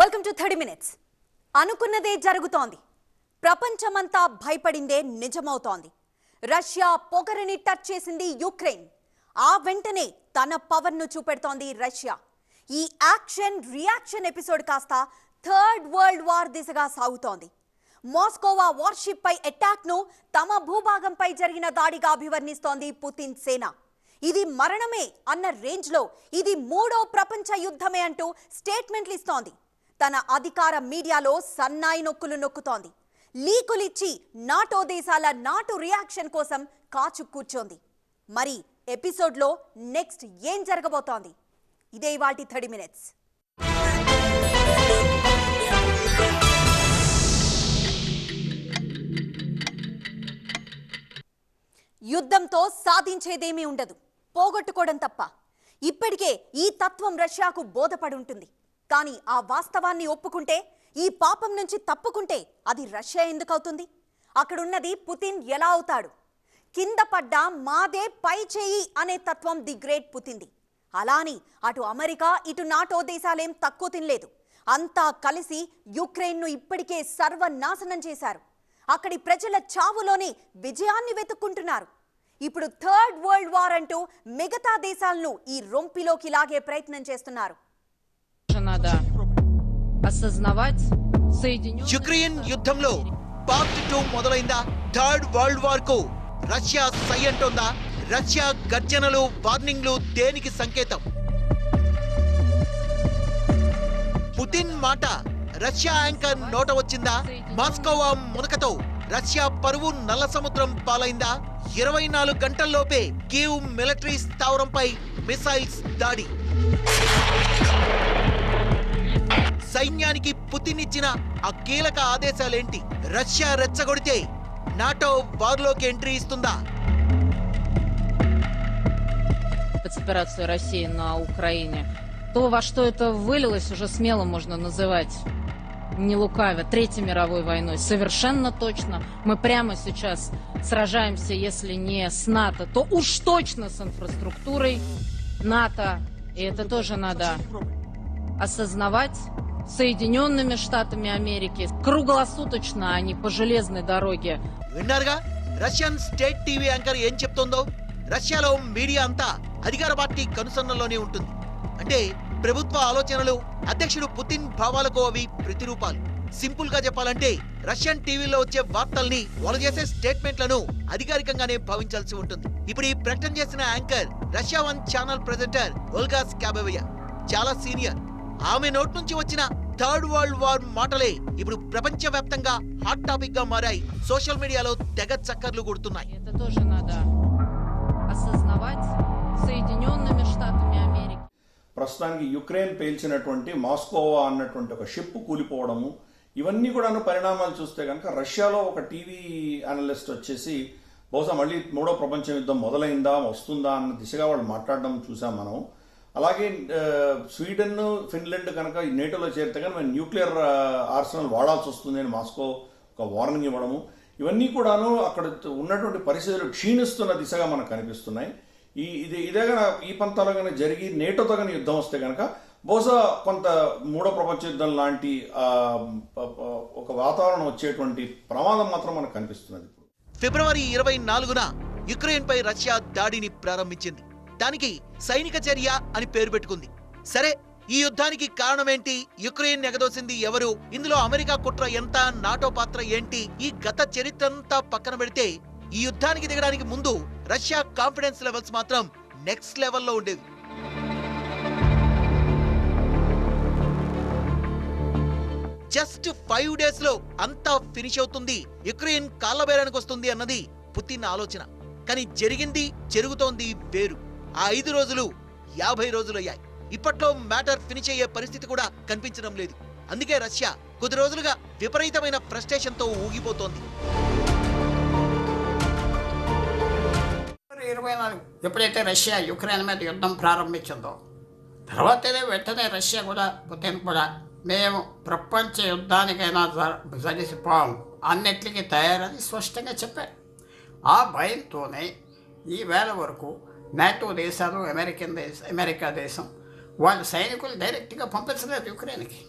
Welcome to 30 minutes. అనుకున్నదే జరుగుతోంది. ప్రపంచమంతా భయపడిందే నిజమవుతోంది. రష్యా పొగరని టచ్ చేసింది యుక్రెయిన్. ఆ వెంటనే తన పవర్ను చూపెడుతోంది రష్యా. ఈ యాక్షన్ రియాక్షన్ ఎపిసోడ్ కాస్త థర్డ్ వరల్డ్ వార్ దిశగా సాగుతోంది. మాస్కోవా వార్షిప్ పై అటాక్ ను తమ భూభాగంపై జరిగిన దాడిగా అభివర్ణిస్తోంది పుతిన్ సేన. ఇది మరణమే అన్న రేంజ్ లో ఇది మూడో ప్రపంచ యుద్ధమే అంటూ స్టేట్మెంట్లు ఇస్తోంది. తన అధికార మీడియాలో సన్నాయి నొక్కులు నొక్కుతోంది. లీకులిచ్చి నాటో దేశాల నాటు రియాక్షన్ కోసం కాచు కూర్చోంది. మరి ఎపిసోడ్లో నెక్స్ట్ ఏం జరగబోతోంది? ఇదే ఇవాల్టి 30 minutes. యుద్ధంతో సాధించేదేమీ ఉండదు, పోగొట్టుకోవడం తప్ప. ఇప్పటికే ఈ తత్వం రష్యాకు బోధపడి ఉంటుంది. కానీ ఆ వాస్తవాన్ని ఒప్పుకుంటే, ఈ పాపం నుంచి తప్పుకుంటే అది రష్యా ఎందుకవుతుంది? అక్కడున్నది పుతిన్ ఎలా అవుతాడు? కింద పడ్డా మాదే పై చేయి అనే తత్వం ది గ్రేట్ పుతిన్ది. అలాని అటు అమెరికా ఇటు నాటో దేశాలేం తక్కువ తినలేదు. అంతా కలిసి యుక్రెయిన్ను ఇప్పటికే సర్వనాశనం చేశారు. అక్కడి ప్రజల చావులోనే విజయాన్ని వెతుక్కుంటున్నారు. ఇప్పుడు థర్డ్ వరల్డ్ వార్ అంటూ మిగతా దేశాలను ఈ రొంపిలోకి లాగే ప్రయత్నం చేస్తున్నారు. యుక్రెయిన్ యుద్ధంలో పార్ట్ 2 మొదలైందా? థర్డ్ వరల్డ్ వార్ కు రష్యా సై అంటోందా? రష్యా గర్జనలు, వార్నింగ్లు దేనికి సంకేతం? పుతిన్ మాట రష్యా యాంకర్ నోట వచ్చిందా? మాస్కోవా మునకతో రష్యా పరువు నల్ల సముద్రం పాలైందా? 24 గంటల్లోపే కీవ్ మిలిటరీ స్థావరంపై మిసైల్స్ దాడి. సైన్యానికి పుతిన్ ఇచ్చిన ఆ కీలక ఆదేశాలేంటి? రష్యా రెచ్చగొడితే నాటో వార్లోకి ఎంట్రీ ఇస్తుందా? Спецоперацию России на Украине. То, во что это вылилось, уже смело можно называть, не лукавя, Третьей мировой войной. Совершенно точно. Мы прямо сейчас сражаемся, если не с НАТО, то уж точно с инфраструктурой НАТО. И это тоже надо осознавать. Соединенными Штатами Америки. Круглосуточно, а не по железной дороге. విన్నారుగా రష్యన్ స్టేట్ టీవీ యాంకర్ ఏం చెప్తోందో? రష్యాలో మీడియా అంతా అధికార పార్టీ కనుసన్నల్లోనే ఉంటుంది. అంటే ప్రభుత్వ ఆలోచనలు, అధ్యక్షుడు పుతిన్ భావాలకు అవి ప్రతిరూపాలు. సింపుల్ గా చెప్పాలంటే రష్యన్ టీవీలో వచ్చే వార్తల్ని, వాళ్ళు చేసే స్టేట్మెంట్లను అధికారికంగానే భావించాల్సి ఉంటుంది. ఇప్పుడు ఈ ప్రకటన చేసిన anchor Russia 1 channel presenter Olga Skabeyeva. చాలా సీనియర్. ఆమె నోటి నుంచి వచ్చిన థర్డ్ వరల్డ్ వార్ మాటలే ఇప్పుడు ప్రపంచ వ్యాప్తంగా హాట్ టాపిక్ గా మారాయి. సోషల్ మీడియాలో తెగ చక్కర్లు కొడుతున్నాయి. ప్రస్తుతానికి యుక్రెయిన్ పేల్చినటువంటి మాస్కోవా అన్నటువంటి ఒక షిప్ కూలిపోవడము, ఇవన్నీ కూడాను పరిణామాలు చూస్తే కనుక రష్యాలో ఒక టీవీ అనలిస్ట్ వచ్చేసి బహుశా మళ్ళీ మూడో ప్రపంచ యుద్ధం మొదలైందా, వస్తుందా అన్న దిశగా వాళ్ళు మాట్లాడడం చూసాం మనం. అలాగే స్వీడన్, ఫిన్లాండ్ కనుక నేటోలో చేరితే కనుక న్యూక్లియర్ ఆర్సనల్ వాడాల్సి వస్తుంది అని మాస్కో ఒక వార్నింగ్ ఇవ్వడము, ఇవన్నీ కూడాను అక్కడ ఉన్నటువంటి పరిస్థితులు క్షీణిస్తున్న దిశగా మనకు కనిపిస్తున్నాయి. ఇదే ఈ పంతాలో కనుక జరిగి నేటోతో కనుక యుద్ధం వస్తే కనుక బహుశా కొంత మూడో ప్రపంచ యుద్ధం లాంటి ఒక వాతావరణం వచ్చేటువంటి ప్రమాదం మాత్రం మనకు కనిపిస్తున్నది. ఫిబ్రవరి 24న యుక్రెయిన్ పై రష్యా దాడిని ప్రారంభించింది. దానికి సైనిక చర్య అని పేరు పెట్టుకుంది. సరే, ఈ యుద్ధానికి కారణమేంటి? యుక్రెయిన్ ఎగదోసింది ఎవరు? ఇందులో అమెరికా కుట్ర ఎంత? నాటో పాత్ర ఏంటి? ఈ గత చరిత్రంతా పక్కన పెడితే ఈ యుద్ధానికి దిగడానికి ముందు రష్యా కాన్ఫిడెన్స్ లెవెల్స్ మాత్రం నెక్స్ట్ లెవెల్లో ఉండేవి. జస్ట్ 5 days లో అంతా ఫినిష్ అవుతుంది, యుక్రెయిన్ కాళ్ళబేరానికి వస్తుంది అన్నది పుతిన్ ఆలోచన. కానీ జరిగింది, జరుగుతోంది వేరు. ఆ 5 రోజులు 50 రోజులయ్యాయి. ఇప్పట్లో మ్యాటర్ ఫినిష్ అయ్యే పరిస్థితి కూడా కనిపించడం లేదు. అందుకే రష్యా కొద్ది రోజులుగా విపరీతమైన ఫ్రస్ట్రేషన్ తో ఊగిపోతోంది. 24 ఎప్పుడైతే రష్యా యుక్రెయిన్ మీద యుద్ధం ప్రారంభించిందో తర్వాతనే వెంటనే రష్యా కూడా, పుతిన్ కూడా, మేము ప్రపంచ యుద్ధానికైనా జడిసిపోం, అన్నిటికీ తయారని స్పష్టంగా చెప్పారు. ఆ భయంతోనే ఈ వేళ వరకు నాటో దేశాలు, అమెరికా దేశం వాళ్ళ సైనికులు డైరెక్ట్గా పంపించలేదు యుక్రెయిన్కి.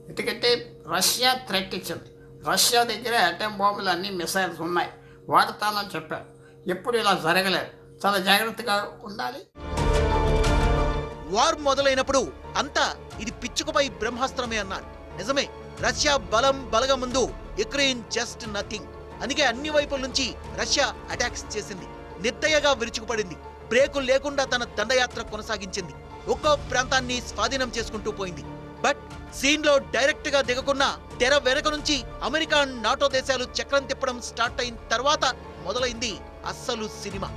ఎందుకంటే రష్యా థ్రెట్ ఇచ్చింది. రష్యా దగ్గర అటెం బాంబులు అన్ని మిసైల్స్ ఉన్నాయి, వాడతానని చెప్పారు. ఎప్పుడు ఇలా జరగలేదు, చాలా జాగ్రత్తగా ఉండాలి. వార్ మొదలైనప్పుడు అంతా ఇది పిచ్చుకపై బ్రహ్మాస్త్రమే అన్నారు. నిజమే, రష్యా బలగం ముందు యుక్రెయిన్ జస్ట్ నథింగ్. అందుకే అన్ని వైపుల నుంచి రష్యా అటాక్స్ చేసింది, నిర్దయగా విరుచుకుపడింది, బ్రేకులు లేకుండా తన దండయాత్ర కొనసాగించింది, ఒక్కో ప్రాంతాన్ని స్వాధీనం చేసుకుంటూ పోయింది. బట్ సీన్ లో డైరెక్ట్ గా దిగకున్న తెర వెనక నుంచి అమెరికా, నాటో దేశాలు చక్రం తిప్పడం స్టార్ట్ అయిన తర్వాత మొదలైంది అస్సలు సినిమా.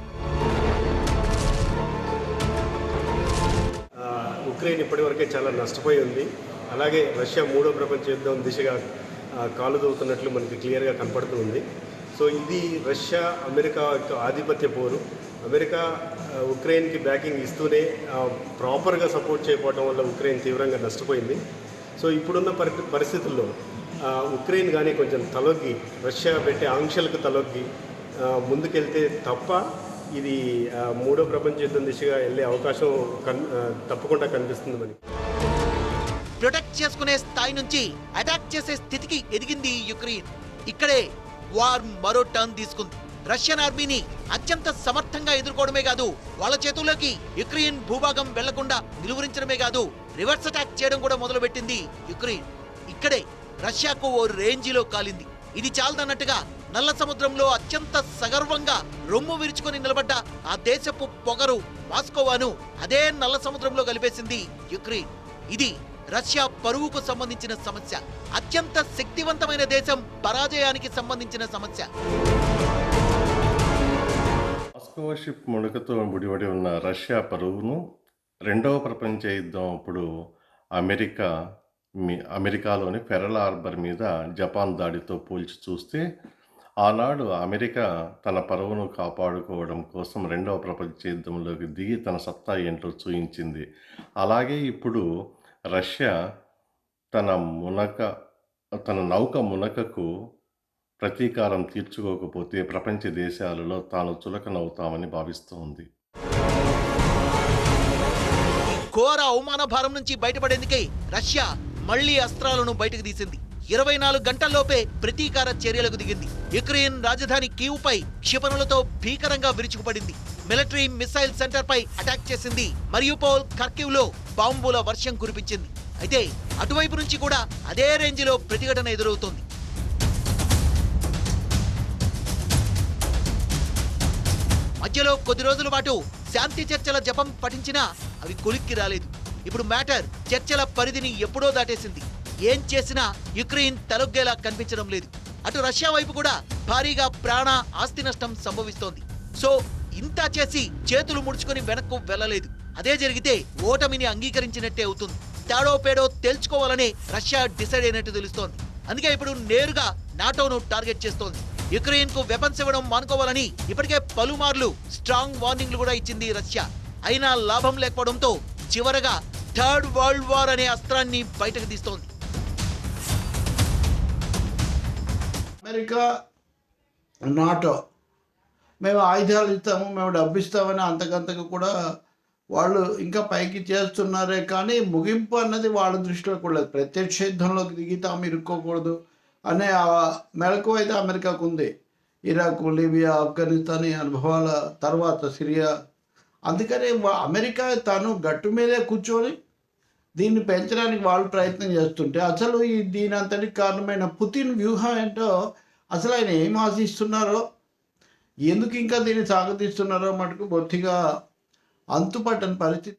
ఉక్రెయిన్ ఇప్పటివరకే చాలా నష్టపోయి ఉంది. అలాగే రష్యా మూడో ప్రపంచ యుద్ధం దిశగా కాలు దూవుతున్నట్లు మనకి క్లియర్గా కనపడుతూ ఉంది. సో ఇది రష్యా అమెరికా యొక్క ఆధిపత్య పోరు. అమెరికా ఉక్రెయిన్కి బ్యాకింగ్ ఇస్తూనే ప్రాపర్గా సపోర్ట్ చేయకపోవడం వల్ల ఉక్రెయిన్ తీవ్రంగా నష్టపోయింది. సో ఇప్పుడున్న పరిస్థితుల్లో ఉక్రెయిన్ కానీ కొంచెం తలొగ్గి, రష్యా పెట్టే ఆంక్షలకు తలొగ్గి ముందుకెళ్తే తప్ప ఇది మూడో ప్రపంచ యుద్ధం దిశగా వెళ్ళే అవకాశం తప్పకుండా కనిపిస్తుంది మనకి. ప్రొటెక్ట్ చేసుకునే స్థాయి నుంచి అటాక్ చేసే స్థితికి ఎదిగింది యుక్రెయిన్. ఇక్కడే వార్ మరో టర్న్ తీసుకుంది. రష్యన్ ఆర్మీని అత్యంత సమర్థంగా ఎదుర్కోవడమే కాదు, వాళ్ళ చేతుల్లోకి యుక్రెయిన్ భూభాగం వెళ్లకుండా నిలువరించడమే కాదు, రివర్స్ అటాక్ చేయడం కూడా మొదలుపెట్టింది యుక్రెయిన్. ఇక్కడే రష్యాకు ఓ రేంజిలో కాలింది. ఇది చాలదన్నట్టుగా నల్ల సముద్రంలో అత్యంత సగర్వంగా రొమ్ము విరుచుకొని నిలబడ్డ ఆ దేశపు పొగరు మాస్కోవాను అదే నల్ల సముద్రంలో కలిపేసింది యుక్రెయిన్. ఇది రష్యా పరువుకు సంబంధించిన సమస్య, అత్యంత శక్తివంతమైన దేశం పరాజయానికి సంబంధించిన సమస్య. మాస్కో షిప్ మునకతో ముడిపడి ఉన్న రష్యా పరువును రెండవ ప్రపంచ యుద్ధం అప్పుడు అమెరికాలోని పెరల్ హార్బర్ మీద జపాన్ దాడితో పోల్చి చూస్తే ఆనాడు అమెరికా తన పరువును కాపాడుకోవడం కోసం రెండవ ప్రపంచ యుద్ధంలోకి దిగి తన సత్తా ఏంటో చూయించింది. అలాగే ఇప్పుడు రష్యా తన నౌక మునకకు ప్రతీకారం తీర్చుకోకపోతే ప్రపంచ దేశాలలో తాను చులకనవుతామని భావిస్తోంది. ఘోర అవమాన భారం నుంచి బయటపడేందుకే రష్యా మళ్లీ అస్త్రాలను బయటకు తీసింది. 24 గంటల్లోపే ప్రతీకార చర్యలకు దిగింది. యుక్రెయిన్ రాజధాని కీవ్ పై క్షిపణులతో భీకరంగా విరుచుకుపడింది. మిలిటరీ మిసైల్ సెంటర్ పై అటాక్ చేసింది. మరియుపోల్, ఖర్కివ్ లో బాంబుల వర్షం కురిపించింది. అయితే అటువైపు నుంచి కూడా అదే రేంజిలో ప్రతిఘటన ఎదురవుతోంది. మధ్యలో కొద్ది రోజుల పాటు శాంతి చర్చల జపం పఠించినా అవి కొలిక్కి రాలేదు. ఇప్పుడు మ్యాటర్ చర్చల పరిధిని ఎప్పుడో దాటేసింది. ఏం చేసినా యుక్రెయిన్ తలొగ్గేలా కనిపించడం లేదు. అటు రష్యా వైపు కూడా భారీగా ప్రాణ ఆస్తి నష్టం సంభవిస్తోంది. సో ఇంత చేసి చేతులు ముడుచుకొని వెనక్కు వెళ్ళలేదు. అదే జరిగితే ఓటమిని అంగీకరించినట్టే అవుతుంది. తాడో పేడో తేల్చుకోవాలని రష్యా డిసైడ్ అయినట్టు తెలుస్తోంది. అందుకే ఇప్పుడు నేరుగా నాటోను టార్గెట్ చేస్తోంది. యుక్రెయిన్ కు వెపన్స్ ఇవ్వడం మానుకోవాలని ఇప్పటికే పలుమార్లు స్ట్రాంగ్ వార్నింగ్లు కూడా ఇచ్చింది రష్యా. అయినా లాభం లేకపోవడంతో చివరగా థర్డ్ వరల్డ్ వార్ అనే అస్త్రాన్ని బయటకు తీస్తోంది. అమెరికా, నాటో మేము ఆయుధాలు ఇస్తాము, మేము డబ్బు ఇస్తామని అంతకంతకు కూడా వాళ్ళు ఇంకా పైకి చేస్తున్నారే కానీ ముగింపు అన్నది వాళ్ళ దృష్టిలో కూడా లేదు. ప్రత్యక్ష యుద్ధంలోకి దిగి తాము ఇరుక్కోకూడదు అనే మెళకువ అయితే అమెరికాకు ఉంది. ఇరాక్, లిబియా, ఆఫ్ఘనిస్తాన్ అనుభవాల తర్వాత సిరియా. అందుకని అమెరికా తాను గట్టు మీదే కూర్చొని దీన్ని పెంచడానికి వాళ్ళు ప్రయత్నం చేస్తుంటే అసలు దీని అంతటికి కారణమైన పుతిన్ వ్యూహం ఏంటో, అసలు ఆయన ఏం ఆశిస్తున్నారో, ఎందుకు ఇంకా దీన్ని సాగతీస్తున్నారో మటుకు బొత్తిగా అంతుపట్టని పరిస్థితి.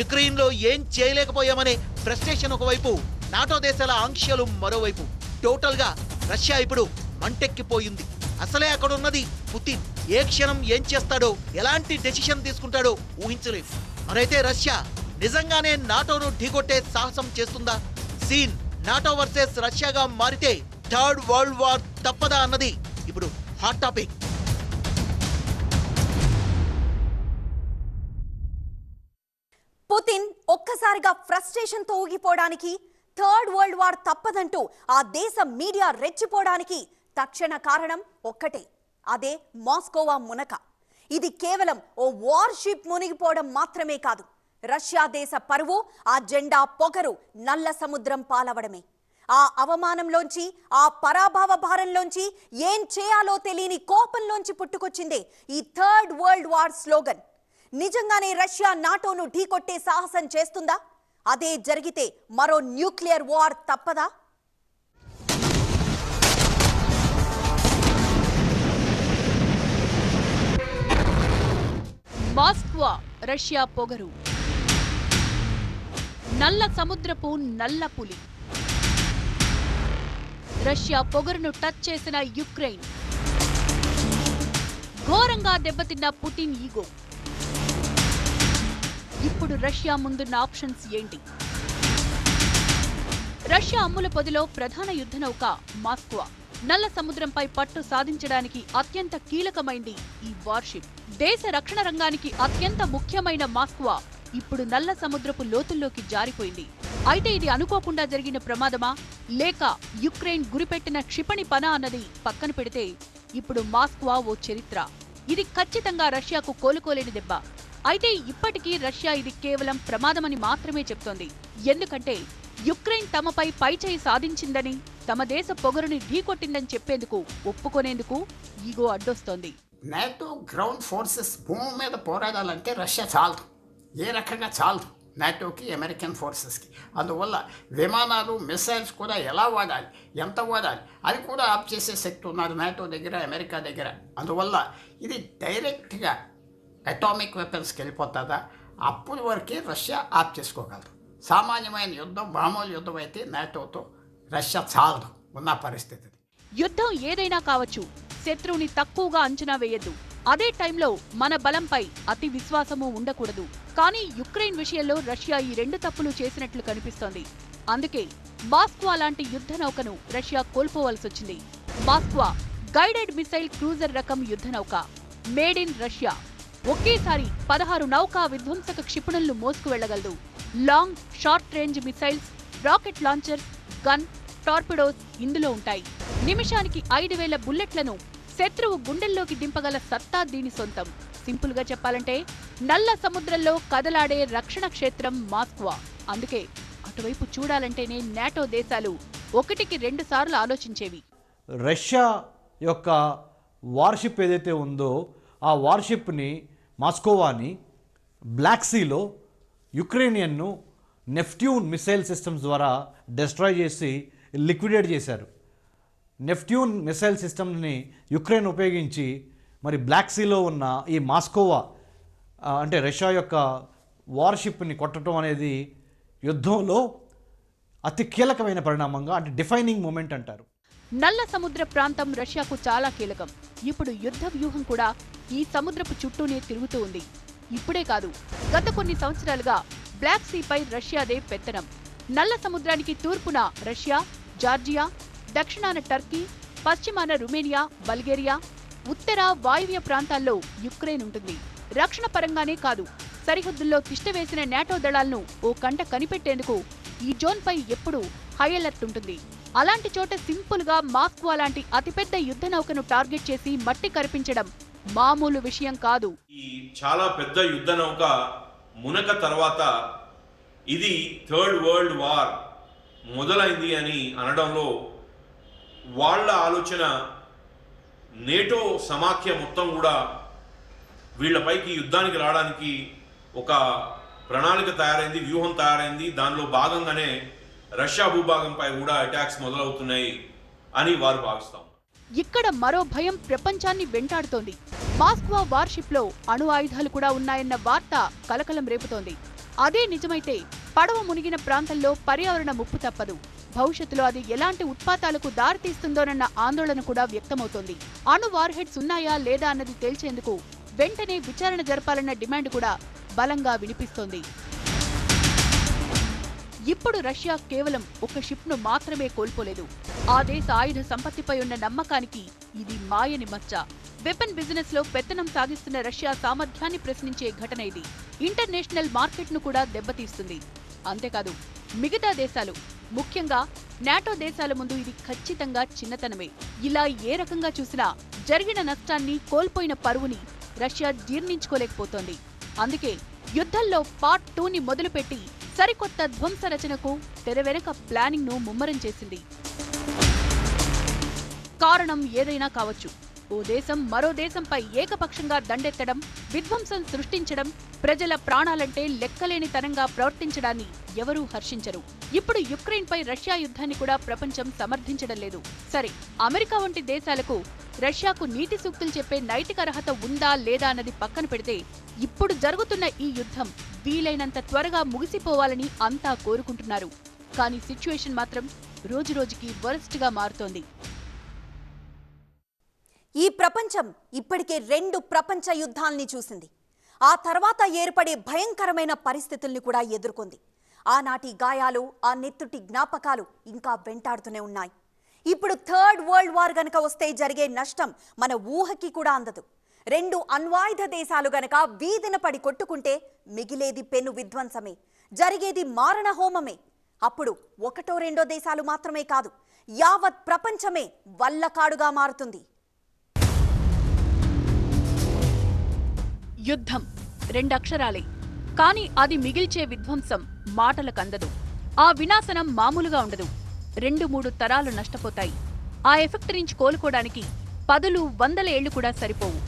యుక్రెయిన్ లో ఏం చేయలేకపోయామనే ఫ్రస్ట్రేషన్ ఒకవైపు, నాటో దేశాల ఆంక్షలు మరోవైపు. టోటల్ గా రష్యా ఇప్పుడు మంటెక్కిపోయింది. అసలే అక్కడ ఉన్నది పుతిన్. ఏ క్షణం ఏం చేస్తాడో, ఎలాంటి డెసిషన్ తీసుకుంటాడో ఊహించలేము. మరైతే రష్యా నిజంగానే నాటోను ఢీకొట్టే సాహసం చేస్తుందా? సీన్ నాటో వర్సెస్ రష్యాగా మారితే థర్డ్ వరల్డ్ వార్ తప్పదా అన్నది ఇప్పుడు హాట్ టాపిక్. పుతిన్ ఒక్కసారిగా ఫ్రస్ట్రేషన్ తో ఊగిపోవడానికి, థర్డ్ వరల్డ్ వార్ తప్పదంటూ ఆ దేశ మీడియా రెచ్చిపోవడానికి తక్షణ కారణం ఒక్కటే, అదే మాస్కోవా మునక. ఇది కేవలం ఓ వార్ షిప్ మునిగిపోవడం మాత్రమే కాదు, రష్యా దేశ పరువు, ఆ జెండా పొగరు నల్ల సముద్రం పాలవడమే. ఆ అవమానంలోంచి, ఆ పరాభవ భారంలోంచి, ఏం చేయాలో తెలియని కోపంలోంచి పుట్టుకొచ్చిందే ఈ థర్డ్ వరల్డ్ వార్ స్లోగన్. నిజంగానే రష్యా నాటోను ఢీకొట్టే సాహసం చేస్తుందా? అదే జరిగితే మరో న్యూక్లియర్ వార్ తప్పదా? మాస్కో రష్యా పొగరు, నల్ల సముద్రపు నల్ల పులి. రష్యా పొగరును టచ్ చేసిన యుక్రెయిన్, ఘోరంగా దెబ్బతిన్న పుటిన్ ఈగో. ఇప్పుడు రష్యా ముందున్న ఆప్షన్స్ ఏంటి? రష్యా అమ్ముల పొదిలో ప్రధాన యుద్ధ నౌక మాస్కో. నల్ల సముద్రంపై పట్టు సాధించడానికి అత్యంత కీలకమైంది ఈ వార్షిప్. దేశ రక్షణ రంగానికి అత్యంత ముఖ్యమైన మాస్కో ఇప్పుడు నల్ల సముద్రపు లోతుల్లోకి జారిపోయింది. అయితే ఇది అనుకోకుండా జరిగిన ప్రమాదమా, లేక యుక్రెయిన్ గురిపెట్టిన క్షిపణి పనా అన్నది పక్కన పెడితే ఇప్పుడు మాస్కో ఓ చరిత్ర. ఇది ఖచ్చితంగా రష్యాకు కోలుకోలేని దెబ్బ. అయితే ఇప్పటికీ రష్యా ఇది కేవలం ప్రమాదమని మాత్రమే చెప్తోంది. ఎందుకంటే యుక్రెయిన్ తమపై పైచేయి సాధించిందని, తమ దేశ పొగరుని ఢీకొట్టిందని చెప్పేందుకు, ఒప్పుకునేందుకు ఈగో అడ్డొస్తోంది. నాటో గ్రౌండ్ ఫోర్సెస్ భూమి మీద పోరాడాలంటే రష్యా చాలదు, ఏ రకంగా చాలదు నాటోకి, అమెరికన్ ఫోర్సెస్కి. అందువల్ల విమానాలు, మిసైల్స్ కూడా ఎలా వాడాలి, ఎంత వాడాలి అది కూడా ఆఫ్ చేసే శక్తి ఉన్నారు నాటో దగ్గర, అమెరికా దగ్గర. అందువల్ల ఇది డైరెక్ట్గా అటామిక్ వెపన్స్కి వెళ్ళిపోతుందా, అప్పటి వరకే రష్యా ఆఫ్ చేసుకోగలదు. సామాన్యమైన యుద్ధం, మామూలు యుద్ధం అయితే నాటోతో రష్యా చాలదు ఉన్న పరిస్థితి. యుద్ధం ఏదైనా కావచ్చు, శత్రువుని తక్కువగా అంచనా వేయద్దు. అదే టైంలో మన బలంపై అతి విశ్వాసము ఉండకూడదు. కానీ యుక్రెయిన్ విషయంలో రష్యా ఈ రెండు తప్పులు చేసినట్లు కనిపిస్తోంది. అందుకే మాస్కో లాంటి యుద్ధ నౌకను రష్యా కోల్పోవలసొచ్చింది. మాస్కో గైడెడ్ మిసైల్ క్రూజర్ రకం యుద్ధ నౌక, మేడ్ ఇన్ రష్యా. ఒకేసారి 16 నౌకా విధ్వంసక క్షిపణులను మోసుకు వెళ్లగలదు. Long, short range missiles, rocket launcher, gun, torpedoes ఇందులో ఉంటాయి. నిమిషానికి 5000 బుల్లెట్లను శత్రువు గుండెల్లోకి దింపగల సత్తా దీని సొంతం. సింపుల్ గా చెప్పాలంటే నల్ల సముద్రంలో కదలాడే రక్షణ క్షేత్రం మాస్కో. అందుకే అటువైపు చూడాలంటేనే నాటో దేశాలు 1కి 2 సార్లు ఆలోచించేవి. రష్యా యొక్క వార్షిప్ ఏదైతే ఉందో ఆ వార్షిప్ని, మాస్కోవాని బ్లాక్ సీలో యుక్రెయినియన్ను నెప్ట్యూన్ మిసైల్ సిస్టమ్స్ ద్వారా డిస్ట్రాయ్ చేసి లిక్విడేట్ చేశారు. నెప్ట్యూన్ మిసైల్ సిస్టమ్ని యుక్రెయిన్ ఉపయోగించి మరి బ్లాక్ సీలో ఉన్న ఈ మాస్కోవా అంటే రష్యా యొక్క వార్షిప్ని కొట్టడం అనేది యుద్ధంలో అతి కీలకమైన పరిణామంగా, అంటే డిఫైనింగ్ మూమెంట్ అంటారు. నల్ల సముద్ర ప్రాంతం రష్యాకు చాలా కీలకం. ఇప్పుడు యుద్ధ వ్యూహం కూడా ఈ సముద్రపు చుట్టూనే తిరుగుతూ ఉంది. ఇప్పుడే కాదు, గత కొన్ని సంవత్సరాలుగా బ్లాక్ సీపై రష్యాదే పెత్తనం. నల్ల సముద్రానికి తూర్పున రష్యా, జార్జియా, దక్షిణాన టర్కీ, పశ్చిమాన రుమేనియా, బల్గేరియా, ఉత్తర, వాయువ్య ప్రాంతాల్లో యుక్రెయిన్ ఉంటుంది. రక్షణ పరంగానే కాదు, సరిహద్దుల్లో తిష్టవేసిన నాటో దళాలను ఓ కంట కనిపెట్టేందుకు ఈ జోన్పై ఎప్పుడూ హై అలర్ట్ ఉంటుంది. అలాంటి చోట సింపుల్ గా మాస్కో లాంటి అతిపెద్ద యుద్ధ నౌకను టార్గెట్ చేసి మట్టి కరిపించడం మామూలు విషయం కాదు. ఈ చాలా పెద్ద యుద్ధ నౌక మునక తర్వాత ఇది థర్డ్ వరల్డ్ వార్ మొదలైంది అని అనడంలో వాళ్ళ ఆలోచన, నేటో సమాఖ్య మొత్తం కూడా వీళ్ళపైకి యుద్ధానికి రావడానికి ఒక ప్రణాళిక తయారైంది, వ్యూహం తయారైంది. దానిలో భాగంగానే రష్యా భూభాగంపై కూడా అటాక్స్ మొదలవుతున్నాయి అని వారు భావిస్తాం. ఇక్కడ మరో భయం ప్రపంచాన్ని వెంటాడుతోంది. మాస్కో వార్షిప్ లో అణు ఆయుధాలు కూడా ఉన్నాయన్న వార్త కలకలం రేపుతోంది. అదే నిజమైతే పడవ మునిగిన ప్రాంతంలో పర్యావరణ ముప్పు తప్పదు. భవిష్యత్తులో అది ఎలాంటి ఉత్పాతాలకు దారితీస్తుందోనన్న ఆందోళన కూడా వ్యక్తమవుతోంది. అణు వార్ హెడ్స్ ఉన్నాయా లేదా అన్నది తేల్చేందుకు వెంటనే విచారణ జరపాలన్న డిమాండ్ కూడా బలంగా వినిపిస్తోంది. ఇప్పుడు రష్యా కేవలం ఒక షిప్ను మాత్రమే కోల్పోలేదు. ఆ దేశ ఆయుధ సంపత్తిపై ఉన్న నమ్మకానికి ఇది మాయని మచ్చ. వెపన్ బిజినెస్ లో పెత్తనం సాగిస్తున్న రష్యా సామర్థ్యాన్ని ప్రశ్నించే ఘటన ఇది. ఇంటర్నేషనల్ మార్కెట్ను కూడా దెబ్బతీస్తుంది. అంతేకాదు, మిగతా దేశాలు, ముఖ్యంగా నాటో దేశాల ముందు ఇది ఖచ్చితంగా చిన్నతనమే. ఇలా ఏ రకంగా చూసినా జరిగిన నష్టాన్ని, కోల్పోయిన పరువుని రష్యా జీర్ణించుకోలేకపోతోంది. అందుకే యుద్ధంలో పార్ట్ 2ని మొదలుపెట్టి సరికొత్త ధ్వంస రచనకు తెరవెనక ప్లానింగ్ ను ముమ్మరం చేసింది. కారణం ఏదైనా కావచ్చు. ఓ దేశం మరో దేశంపై ఏకపక్షంగా దండెత్తడం, విధ్వంసం సృష్టించడం, ప్రజల ప్రాణాలంటే లెక్కలేని తనంగా ప్రవర్తించడాన్ని ఎవరూ హర్షించరు. ఇప్పుడు యుక్రెయిన్పై రష్యా యుద్ధాన్ని కూడా ప్రపంచం సమర్థించడం లేదు. సరే, అమెరికా వంటి దేశాలకు రష్యాకు నీతి సూక్తులు చెప్పే నైతిక అర్హత ఉందా లేదా అన్నది పక్కన పెడితే, ఇప్పుడు జరుగుతున్న ఈ యుద్ధం వీలైనంత త్వరగా ముగిసిపోవాలని అంతా కోరుకుంటున్నారు. కానీ సిచ్యువేషన్ మాత్రం రోజురోజుకి వరస్ట్గా మారుతోంది. ఈ ప్రపంచం ఇప్పటికే 2 ప్రపంచ యుద్ధాల్ని చూసింది. ఆ తర్వాత ఏర్పడే భయంకరమైన పరిస్థితుల్ని కూడా ఎదుర్కొంది. ఆనాటి గాయాలు, ఆ నెత్తుటి జ్ఞాపకాలు ఇంకా వెంటాడుతూనే ఉన్నాయి. ఇప్పుడు 3rd వరల్డ్ వార్ గనక వస్తే జరిగే నష్టం మన ఊహకి కూడా అందదు. 2 అణ్వాయుధ దేశాలు గనక వీధిన పడి కొట్టుకుంటే మిగిలేది పెను విధ్వంసమే, జరిగేది మారణ హోమమే. అప్పుడు 1, 2 దేశాలు మాత్రమే కాదు, యావత్ ప్రపంచమే వల్లకాడుగా మారుతుంది. యుద్ధం 2 అక్షరాలే, కానీ అది మిగిల్చే విధ్వంసం మాటలకందదు. ఆ వినాశనం మామూలుగా ఉండదు. 2-3 తరాలు నష్టపోతాయి. ఆ ఎఫెక్ట్ నుంచి కోలుకోవడానికి 10-100 ఏళ్లు కూడా సరిపోవు.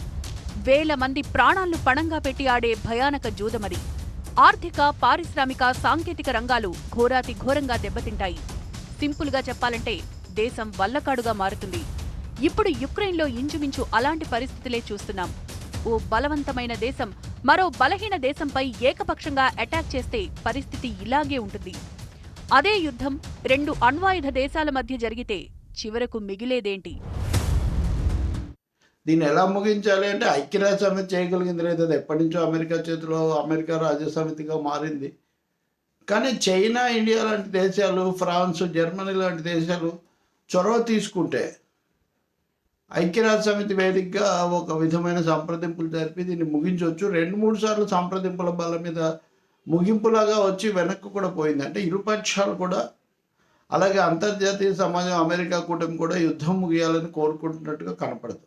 వేల మంది ప్రాణాలను పణంగా పెట్టి ఆడే భయానక జూదమది. ఆర్థిక, పారిశ్రామిక, సాంకేతిక రంగాలు ఘోరాతి ఘోరంగా దెబ్బతింటాయి. సింపుల్గా చెప్పాలంటే దేశం వల్లకాడుగా మారుతుంది. ఇప్పుడు యుక్రెయిన్లో ఇంచుమించు అలాంటి పరిస్థితులే చూస్తున్నాం. ఓ బలవంతమైన దేశం మరో బలహీన దేశంపై ఏకపక్షంగా అటాక్ చేస్తే పరిస్థితి ఇలాగే ఉంటుంది. అదే యుద్ధం 2 అణ్వాయుధ దేశాల మధ్య జరిగితే చివరకు మిగిలేదేంటి? దీన్ని ఎలా ముగించాలి అంటే ఐక్యరాజ్య సమితి చేయగలిగింది లేదు. అది ఎప్పటి నుంచో అమెరికా చేతిలో, అమెరికా రాజ్య సమితిగా మారింది. కానీ చైనా, ఇండియా లాంటి దేశాలు, ఫ్రాన్స్, జర్మనీ లాంటి దేశాలు చొరవ తీసుకుంటే ఐక్యరాజ్య సమితి వేదికగా ఒక విధమైన సంప్రదింపులు జరిపి దీన్ని ముగించవచ్చు. 2-3 సార్లు సంప్రదింపుల బల మీద ముగింపులాగా వచ్చి వెనక్కు కూడా పోయింది. అంటే ఇరుపక్షాలు కూడా, అలాగే అంతర్జాతీయ సమాజం, అమెరికా కూటమి కూడా యుద్ధం ముగియాలని కోరుకుంటున్నట్టుగా కనపడదు.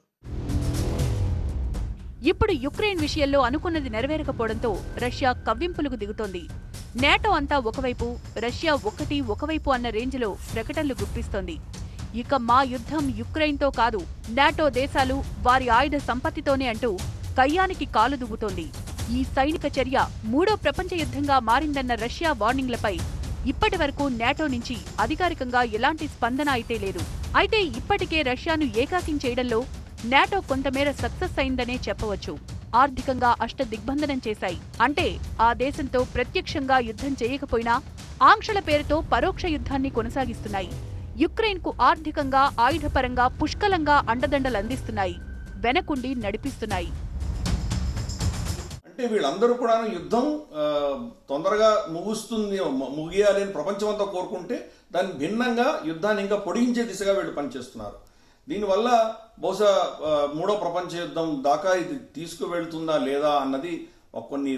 ఇప్పుడు యుక్రెయిన్ విషయంలో అనుకున్నది నెరవేరకపోవడంతో రష్యా కవ్వింపులకు దిగుతోంది. నేటో అంతా ఒకవైపు, రష్యా ఒకవైపు అన్న రేంజ్లో ప్రకటనలు గుప్పిస్తోంది. ఇక మా యుద్ధం యుక్రెయిన్తో కాదు, నాటో దేశాలు వారి ఆయుధ సంపత్తితోనే అంటూ కయ్యానికి కాలు దువ్వుతోంది. ఈ సైనిక చర్య 3వ ప్రపంచ యుద్ధంగా మారిందన్న రష్యా వార్నింగ్లపై ఇప్పటి వరకు నాటో నుంచి అధికారికంగా ఎలాంటి స్పందన అయితే లేదు. అయితే ఇప్పటికే రష్యాను ఏకాకిం చేయడంలో నాటో కొంతమేర సక్సెస్ అయిందనే చెప్పవచ్చు. ఆర్థికంగా అష్టదిగ్బంధనం చేశాయి. అంటే ఆ దేశంతో ప్రత్యక్షంగా యుద్ధం చేయకపోయినా ఆంక్షల పేరుతో పరోక్ష యుద్ధాన్ని కొనసాగిస్తున్నాయి. యుక్రెయిన్కు ఆర్థికంగా, ఆయుధపరంగా పుష్కలంగా అండదండలు అందిస్తున్నాయి, వెనకుండి నడిపిస్తున్నాయి. అంటే వీళ్ళందరూ కూడా యుద్ధం తొందరగా ముగియాలి అని ప్రపంచం అంతా కోరుకుంటే దాన్ని భిన్నంగా యుద్ధాన్ని ఇంకా పొడిగించే దిశగా వీళ్ళు పనిచేస్తున్నారు. దీనివల్ల బహుశా 3వ ప్రపంచ యుద్ధం దాకా ఇది తీసుకువెళ్తుందా లేదా అన్నది కొన్ని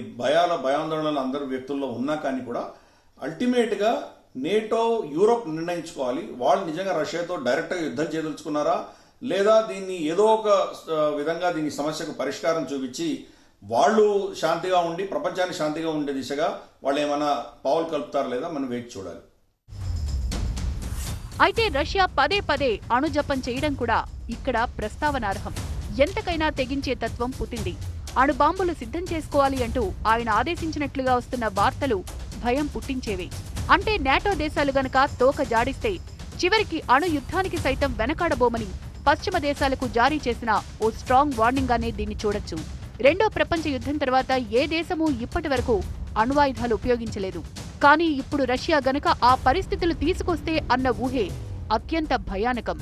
భయాందోళనలు అందరి వ్యక్తుల్లో ఉన్నా కానీ కూడా అల్టిమేట్గా నేటో, యూరోప్ నిర్ణయించుకోవాలి. వాళ్ళు నిజంగా రష్యాతో డైరెక్ట్గా యుద్ధం చేయదలుచుకున్నారా, లేదా దీన్ని ఏదో ఒక విధంగా దీని సమస్యకు పరిష్కారం చూపించి వాళ్ళు శాంతిగా ఉండి ప్రపంచాన్ని శాంతిగా ఉండే దిశగా వాళ్ళు ఏమైనా పావులు కలుపుతారా లేదా మనం వేచి చూడాలి. అయితే రష్యా పదే అణుజపం చేయడం కూడా ఇక్కడ ప్రస్తావనార్హం. ఎంతకైనా తెగించే తత్వం పుట్టింది. అణుబాంబులు సిద్ధం చేసుకోవాలి అంటూ ఆయన ఆదేశించినట్లుగా వస్తున్న వార్తలు భయం పుట్టించేవే. అంటే నాటో దేశాలు గనక తోక జాడిస్తే చివరికి అణు యుద్ధానికి సైతం వెనకాడబోమని పశ్చిమ దేశాలకు జారీ చేసిన ఓ స్ట్రాంగ్ వార్నింగ్ గానే దీన్ని చూడొచ్చు. 2వ ప్రపంచ యుద్ధం తర్వాత ఏ దేశమూ ఇప్పటి వరకు అణ్వాయుధాలు ఉపయోగించలేదు. కానీ ఇప్పుడు రష్యా గనక ఆ పరిస్థితులు తీసుకొస్తే అన్న ఊహే అత్యంత భయానకం.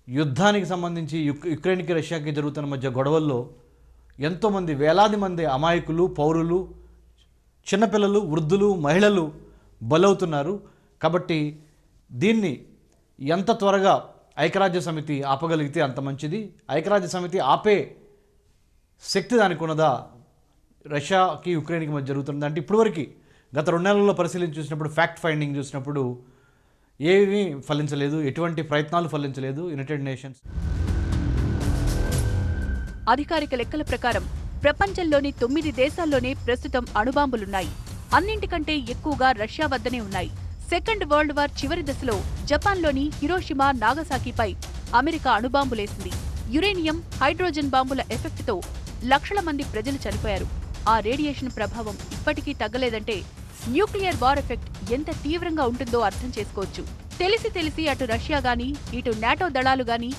యుద్ధానికి సంబంధించి యుక్రెయిన్కి రష్యాకి జరుగుతున్న మధ్య గొడవల్లో ఎంతోమంది, వేలాది మంది అమాయకులు, పౌరులు, చిన్నపిల్లలు, వృద్ధులు, మహిళలు బలవుతున్నారు. కాబట్టి దీన్ని ఎంత త్వరగా ఐక్యరాజ్య సమితి ఆపగలిగితే అంత మంచిది. ఐక్యరాజ్య సమితి ఆపే శక్తి దానికి ఉన్నదా? రష్యాకి యుక్రెయిన్కి మధ్య జరుగుతుంది అంటే ఇప్పటివరకు గత 2 నెలల్లో పరిశీలించి చూసినప్పుడు, ఫ్యాక్ట్ ఫైండింగ్ చూసినప్పుడు ఏమీ ఫలించలేదు, ఎటువంటి ప్రయత్నాలు ఫలించలేదు. యునైటెడ్ నేషన్స్ అధికారిక లెక్కల ప్రకారం ప్రపంచంలోని 9 దేశాల్లోనే ప్రస్తుతం అణుబాంబులున్నాయి. అన్నింటికంటే ఎక్కువగా రష్యా వద్దనే ఉన్నాయి. సెకండ్ వరల్డ్ వార్ చివరి దశలో జపాన్లోని హిరోషిమా, నాగసాకిపై అమెరికా అణుబాంబులేసింది. యురేనియం, హైడ్రోజన్ బాంబుల ఎఫెక్ట్తో లక్షల మంది ప్రజలు చనిపోయారు. ఆ రేడియేషన్ ప్రభావం ఇప్పటికీ తగ్గలేదంటే న్యూక్లియర్ వార్ ఎఫెక్ట్ ఎంత తీవ్రంగా ఉంటుందో అర్థం చేసుకోవచ్చు. తెలిసి అటు రష్యా గాని, ఇటు నాటో దళాలు గాని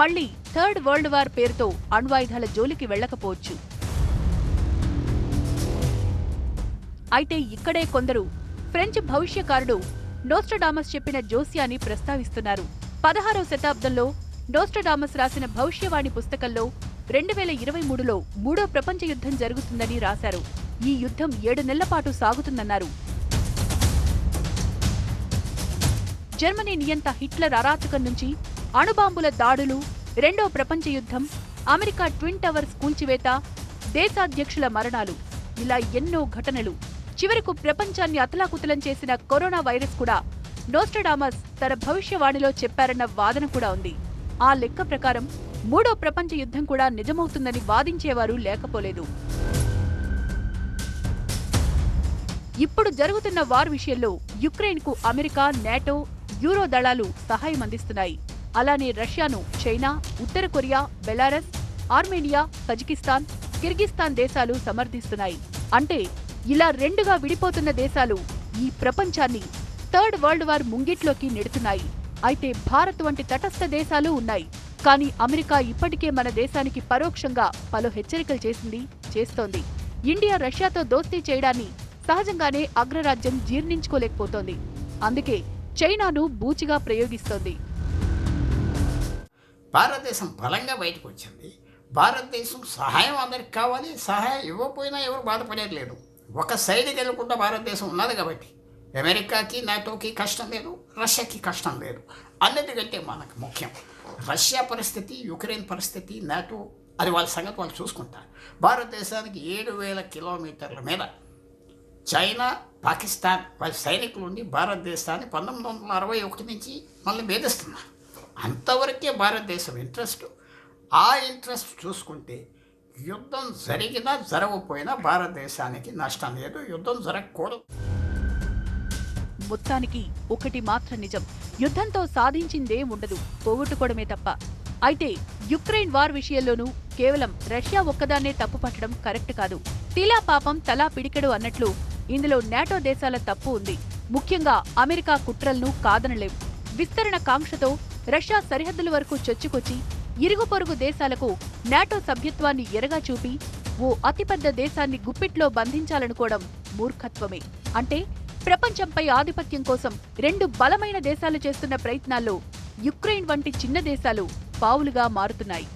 మళ్లీ థర్డ్ వరల్డ్ వార్ పేరుతో అణ్వాయుధాల జోలికి వెళ్లకపోవచ్చు. అయితే ఇక్కడే కొందరు ఫ్రెంచ్ భవిష్యకారుడు నోస్ట్రడామస్ చెప్పిన జోస్యాన్ని ప్రస్తావిస్తున్నారు. 16వ శతాబ్దంలో నోస్ట్రడామస్ రాసిన భవిష్యవాణి పుస్తకంలో 2023లో 3వ ప్రపంచ యుద్ధం జరుగుతుందని రాశారు. ఈ యుద్ధం 7 నెలల పాటు సాగుతుందన్నారు. జర్మనీ నియంత హిట్లర్ అరాచకం నుంచి అణుబాంబుల దాడులు, 2వ ప్రపంచ యుద్ధం, అమెరికా ట్విన్ టవర్స్ కూల్చివేత, దేశాధ్యక్షుల మరణాలు, ఇలా ఎన్నో ఘటనలు. చివరకు ప్రపంచాన్ని అతలాకుతలం చేసిన కరోనా వైరస్ కూడా నోస్ట్రడామస్ తన భవిష్యవాణిలో చెప్పారన్న వాదన కూడా ఉంది. ఆ లెక్క ప్రకారం 3వ ప్రపంచ యుద్ధం కూడా నిజమవుతుందని వాదించేవారు లేకపోలేదు. ఇప్పుడు జరుగుతున్న వార్ విషయంలో యుక్రెయిన్కు అమెరికా, నాటో, యూరో దళాలు సహాయం అందిస్తున్నాయి. అలానే రష్యాను చైనా, ఉత్తర Korea, Belarus, Armenia, Kazakhstan, Kyrgyzstan దేశాలు సమర్థిస్తున్నాయి. అంటే ఇలా రెండుగా విడిపోతున్న దేశాలు ఈ ప్రపంచాన్ని థర్డ్ వరల్డ్ వార్ ముంగిట్లోకి నెడుతున్నాయి. అయితే భారత్ వంటి తటస్థ దేశాలు ఉన్నాయి. కానీ అమెరికా ఇప్పటికే మన దేశానికి పరోక్షంగా పలు హెచ్చరికలు చేస్తోంది. ఇండియా రష్యాతో దోస్తీ చేయడాన్ని సహజంగానే అగ్రరాజ్యం జీర్ణించుకోలేకపోతోంది. అందుకే చైనాను బూచిగా ప్రయోగిస్తోంది. భారతదేశం బలంగా బయటకు వచ్చింది. భారతదేశం సహాయం అందరికి కావాలి. సహాయం ఇవ్వకపోయినా ఎవరు బాధపడేది లేదు. ఒక సైడ్కి వెళ్ళకుండా భారతదేశం ఉన్నది కాబట్టి అమెరికాకి, నాటోకి కష్టం లేదు, రష్యాకి కష్టం లేదు. అన్నిటికంటే మనకు ముఖ్యం రష్యా పరిస్థితి, యుక్రెయిన్ పరిస్థితి, నాటో, అది వాళ్ళ సంగతి వాళ్ళు చూసుకుంటారు. భారతదేశానికి 7,000 కిలోమీటర్ల మీద చైనా, పాకిస్తాన్ వాళ్ళ సైనికులు ఉండి భారతదేశాన్ని 1961 నుంచి మళ్ళీ భేదిస్తున్నారు. అంతవరకే భారతదేశం ఇంట్రెస్ట్. ఆ ఇంట్రెస్ట్ చూసుకుంటే యుద్ధం జరిగినా జరగకపోయినా భారతదేశానికి నష్టం లేదు. యుద్ధం జరగకూడదు. మొత్తానికి ఒకటి మాత్రం నిజం, యుద్ధంతో సాధించిందే ఉండదు, పోగొట్టుకోవడమే తప్ప. అయితే యుక్రెయిన్ వార్ విషయంలోనూ కేవలం రష్యా ఒక్కదాన్నే తప్పు పట్టడం కరెక్ట్ కాదు. తిలా పాపం తలా పిడికెడు అన్నట్లు ఇందులో నాటో దేశాల తప్పు ఉంది. ముఖ్యంగా అమెరికా కుట్రలను కాదనలేం. విస్తరణ కాంక్షతో రష్యా సరిహద్దుల వరకు చొచ్చుకొచ్చి ఇరుగు పొరుగు దేశాలకు నాటో సభ్యత్వాన్ని ఎరగా చూపి ఓ అతిపెద్ద దేశాన్ని గుప్పిట్లో బంధించాలనుకోవడం మూర్ఖత్వమే. అంటే ప్రపంచంపై ఆధిపత్యం కోసం 2 బలమైన దేశాలు చేస్తున్న ప్రయత్నాల్లో యుక్రెయిన్ వంటి చిన్న దేశాలు పావులుగా మారుతున్నాయి.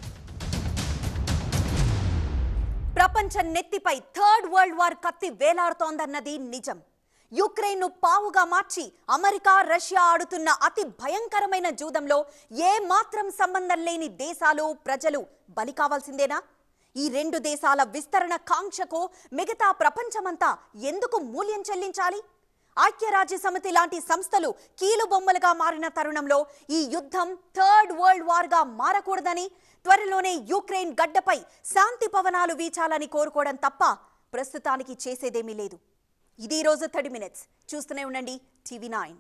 ప్రపంచ నెత్తిపై థర్డ్ వరల్డ్ వార్ కత్తి వేలాడుతోందన్నది నిజం. యుక్రెయిన్ను పావుగా మార్చి అమెరికా, రష్యా ఆడుతున్న అతి భయంకరమైన జూదంలో ఏ మాత్రం సంబంధం లేని దేశాలు, ప్రజలు బలి కావాల్సిందేనా? ఈ 2 దేశాల విస్తరణ కాంక్షకు మిగతా ప్రపంచమంతా ఎందుకు మూల్యం చెల్లించాలి? ఐక్యరాజ్య సమితి లాంటి సంస్థలు కీలుబొమ్మలుగా మారిన తరుణంలో ఈ యుద్ధం థర్డ్ వరల్డ్ వార్గా మారకూడదని, త్వరలోనే యుక్రెయిన్ గడ్డపై శాంతి పవనాలు వీచాలని కోరుకోవడం తప్ప ప్రస్తుతానికి చేసేదేమీ లేదు. ఇది రోజు 30 మినిట్స్. చూస్తూనే ఉండండి TV9.